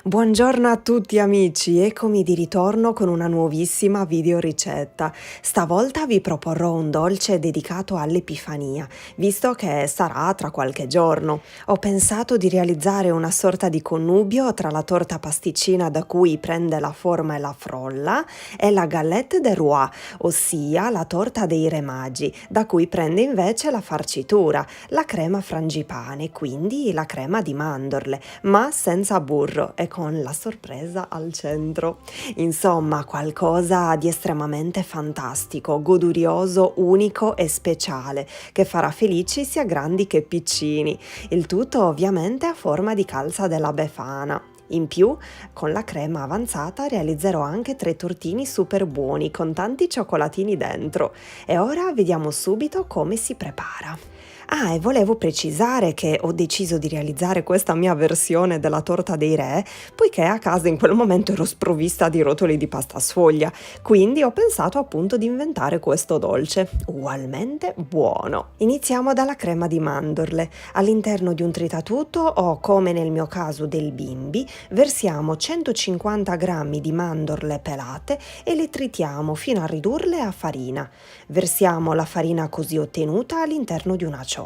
Buongiorno a tutti amici, eccomi di ritorno con una nuovissima video ricetta. Stavolta vi proporrò un dolce dedicato all'Epifania, visto che sarà tra qualche giorno. Ho pensato di realizzare una sorta di connubio tra la torta pasticcina da cui prende la forma e la frolla e la galette de roi, ossia la torta dei Re Magi, da cui prende invece la farcitura, la crema frangipane, quindi la crema di mandorle, ma senza burro e con la sorpresa al centro. Insomma, qualcosa di estremamente fantastico, godurioso, unico e speciale, che farà felici sia grandi che piccini. Il tutto ovviamente a forma di calza della Befana. In più, con la crema avanzata realizzerò anche 3 tortini super buoni con tanti cioccolatini dentro. E ora vediamo subito come si prepara. Ah, e volevo precisare che ho deciso di realizzare questa mia versione della torta dei re, poiché a casa in quel momento ero sprovvista di rotoli di pasta sfoglia, quindi ho pensato appunto di inventare questo dolce, ugualmente buono. Iniziamo dalla crema di mandorle. All'interno di un tritatutto o, come nel mio caso del bimbi, versiamo 150 g di mandorle pelate e le tritiamo fino a ridurle a farina. Versiamo la farina così ottenuta all'interno di una ciotola,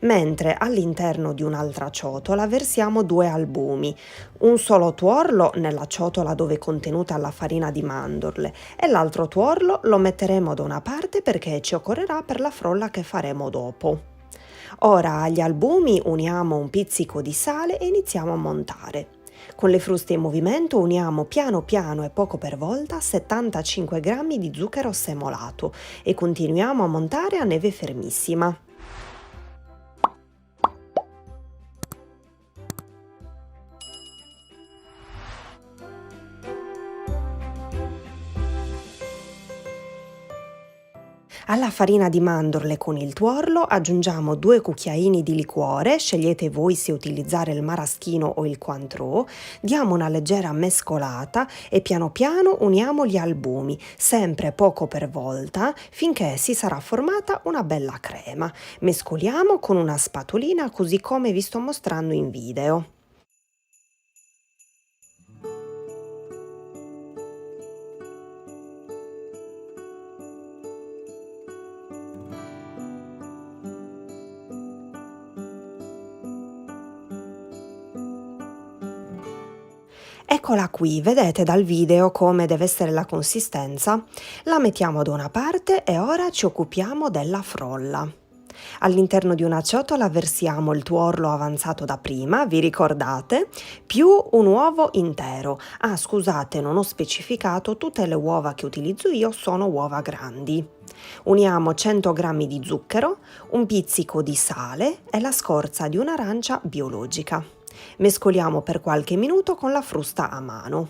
mentre all'interno di un'altra ciotola versiamo 2 albumi, un solo tuorlo nella ciotola dove è contenuta la farina di mandorle e l'altro tuorlo lo metteremo da una parte perché ci occorrerà per la frolla che faremo dopo. Ora agli albumi uniamo un pizzico di sale e iniziamo a montare. Con le fruste in movimento uniamo piano piano e poco per volta 75 g di zucchero semolato e continuiamo a montare a neve fermissima. Alla farina di mandorle con il tuorlo aggiungiamo 2 cucchiaini di liquore, scegliete voi se utilizzare il maraschino o il Cointreau, diamo una leggera mescolata e piano piano uniamo gli albumi, sempre poco per volta, finché si sarà formata una bella crema. Mescoliamo con una spatolina così come vi sto mostrando in video. Eccola qui, vedete dal video come deve essere la consistenza? La mettiamo da una parte e ora ci occupiamo della frolla. All'interno di una ciotola versiamo il tuorlo avanzato da prima, vi ricordate? Più un uovo intero. Ah, scusate, non ho specificato, tutte le uova che utilizzo io sono uova grandi. Uniamo 100 g di zucchero, un pizzico di sale e la scorza di un'arancia biologica. Mescoliamo per qualche minuto con la frusta a mano.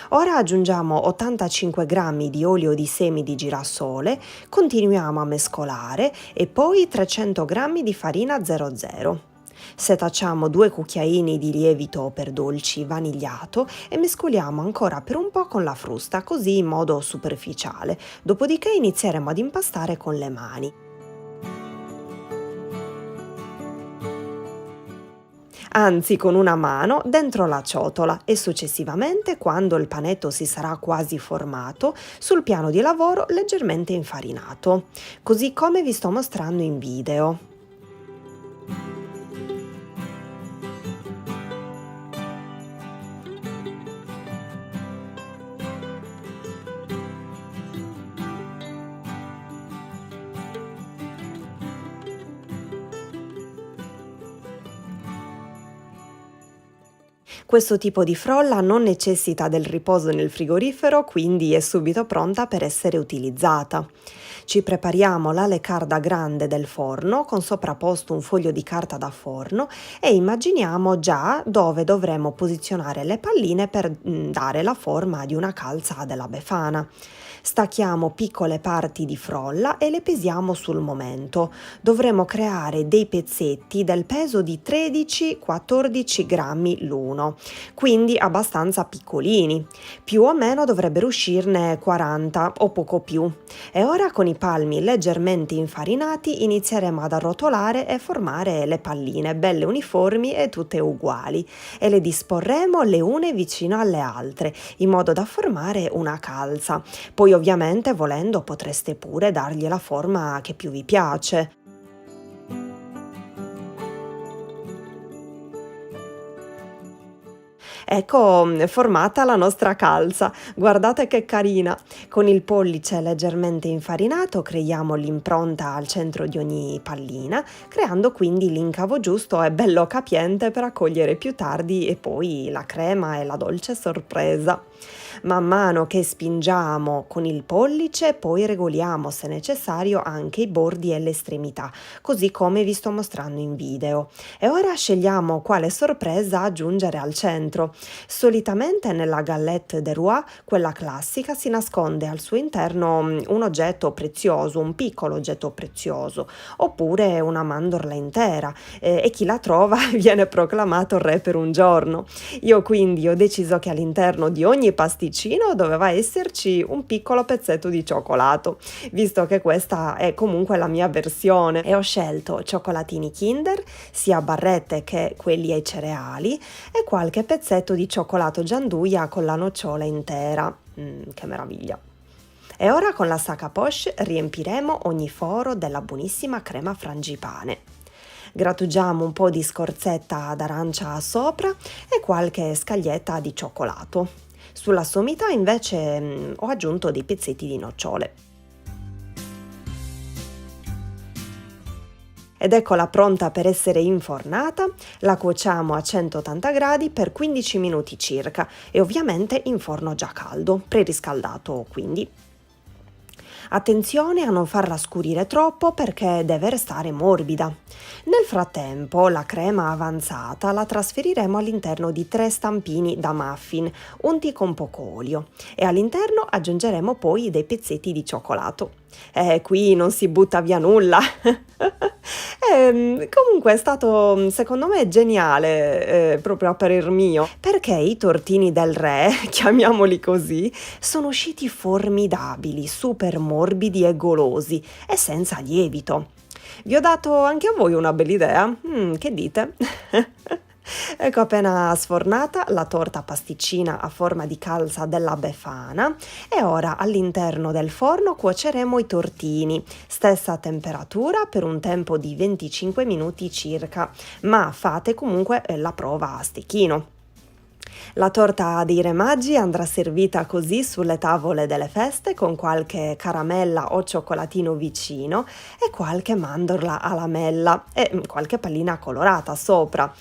Ora aggiungiamo 85 g di olio di semi di girasole, continuiamo a mescolare e poi 300 g di farina 00. Setacciamo 2 cucchiaini di lievito per dolci vanigliato e mescoliamo ancora per un po' con la frusta, così in modo superficiale. Dopodiché inizieremo ad impastare con le mani. Anzi con una mano dentro la ciotola e successivamente, quando il panetto si sarà quasi formato, sul piano di lavoro leggermente infarinato, così come vi sto mostrando in video. Questo tipo di frolla non necessita del riposo nel frigorifero, quindi è subito pronta per essere utilizzata. Ci prepariamo la leccarda grande del forno con sovrapposto un foglio di carta da forno e immaginiamo già dove dovremo posizionare le palline per dare la forma di una calza della Befana. Stacchiamo piccole parti di frolla e le pesiamo sul momento. Dovremo creare dei pezzetti del peso di 13-14 grammi l'uno, quindi abbastanza piccolini. Più o meno dovrebbero uscirne 40 o poco più. E ora con i palmi leggermente infarinati inizieremo ad arrotolare e formare le palline belle uniformi e tutte uguali, e le disporremo le une vicino alle altre in modo da formare una calza. Poi ovviamente volendo potreste pure dargli la forma che più vi piace. Ecco, formata la nostra calza, guardate che carina! Con il pollice leggermente infarinato creiamo l'impronta al centro di ogni pallina, creando quindi l'incavo giusto e bello capiente per accogliere più tardi e poi la crema e la dolce sorpresa. Man mano che spingiamo con il pollice, poi regoliamo se necessario anche i bordi e le estremità, così come vi sto mostrando in video. E ora scegliamo quale sorpresa aggiungere al centro. Solitamente nella galette de roi, quella classica, si nasconde al suo interno un oggetto prezioso, un piccolo oggetto prezioso, oppure una mandorla intera, e chi la trova viene proclamato re per un giorno. Io quindi ho deciso che all'interno di ogni pasticcino doveva esserci un piccolo pezzetto di cioccolato, visto che questa è comunque la mia versione, e ho scelto cioccolatini Kinder, sia barrette che quelli ai cereali, e qualche pezzetto di cioccolato gianduia con la nocciola intera. Che meraviglia! E ora con la sac à poche riempiremo ogni foro della buonissima crema frangipane. Grattugiamo un po' di scorzetta d'arancia sopra e qualche scaglietta di cioccolato. Sulla sommità invece ho aggiunto dei pezzetti di nocciole. Ed eccola pronta per essere infornata. La cuociamo a 180 gradi per 15 minuti circa e ovviamente in forno già caldo, preriscaldato quindi. Attenzione a non farla scurire troppo perché deve restare morbida. Nel frattempo la crema avanzata la trasferiremo all'interno di 3 stampini da muffin unti con poco olio e all'interno aggiungeremo poi dei pezzetti di cioccolato. Qui non si butta via nulla. Comunque è stato secondo me geniale, proprio a parer mio, perché i tortini del re, chiamiamoli così, sono usciti formidabili, super morbidi e golosi e senza lievito. Vi ho dato anche a voi una bella idea? Che dite? Ecco appena sfornata la torta pasticcina a forma di calza della Befana e ora all'interno del forno cuoceremo i tortini, stessa temperatura per un tempo di 25 minuti circa, ma fate comunque la prova a stecchino. La torta dei Re Magi andrà servita così sulle tavole delle feste con qualche caramella o cioccolatino vicino e qualche mandorla alla mela e qualche pallina colorata sopra.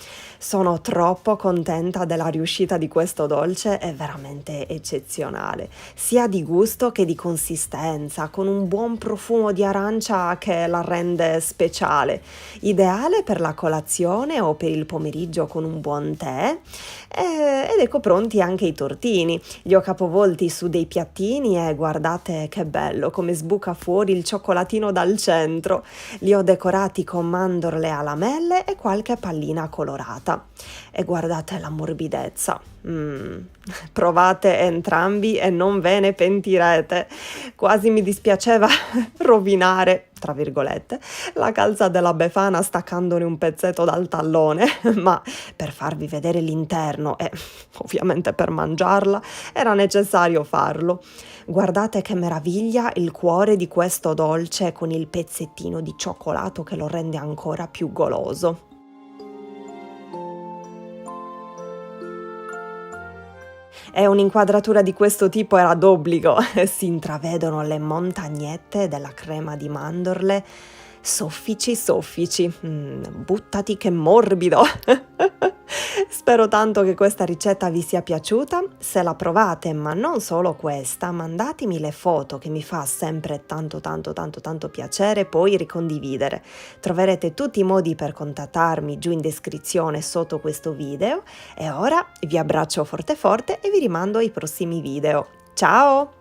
Sono troppo contenta della riuscita di questo dolce, è veramente eccezionale, sia di gusto che di consistenza, con un buon profumo di arancia che la rende speciale, ideale per la colazione o per il pomeriggio con un buon tè. Ed ecco pronti anche i tortini. Li ho capovolti su dei piattini e guardate che bello come sbuca fuori il cioccolatino dal centro. Li ho decorati con mandorle a lamelle e qualche pallina colorata. E guardate la morbidezza. Provate entrambi e non ve ne pentirete. Quasi mi dispiaceva rovinare, tra virgolette, la calza della Befana staccandone un pezzetto dal tallone, ma per farvi vedere l'interno e ovviamente per mangiarla era necessario farlo. Guardate che meraviglia il cuore di questo dolce con il pezzettino di cioccolato che lo rende ancora più goloso. E un'inquadratura di questo tipo era d'obbligo, si intravedono le montagnette della crema di mandorle, soffici soffici, buttati che morbido! Spero tanto che questa ricetta vi sia piaciuta, se la provate, ma non solo questa, mandatemi le foto che mi fa sempre tanto piacere poi ricondividere. Troverete tutti i modi per contattarmi giù in descrizione sotto questo video e ora vi abbraccio forte forte e vi rimando ai prossimi video. Ciao!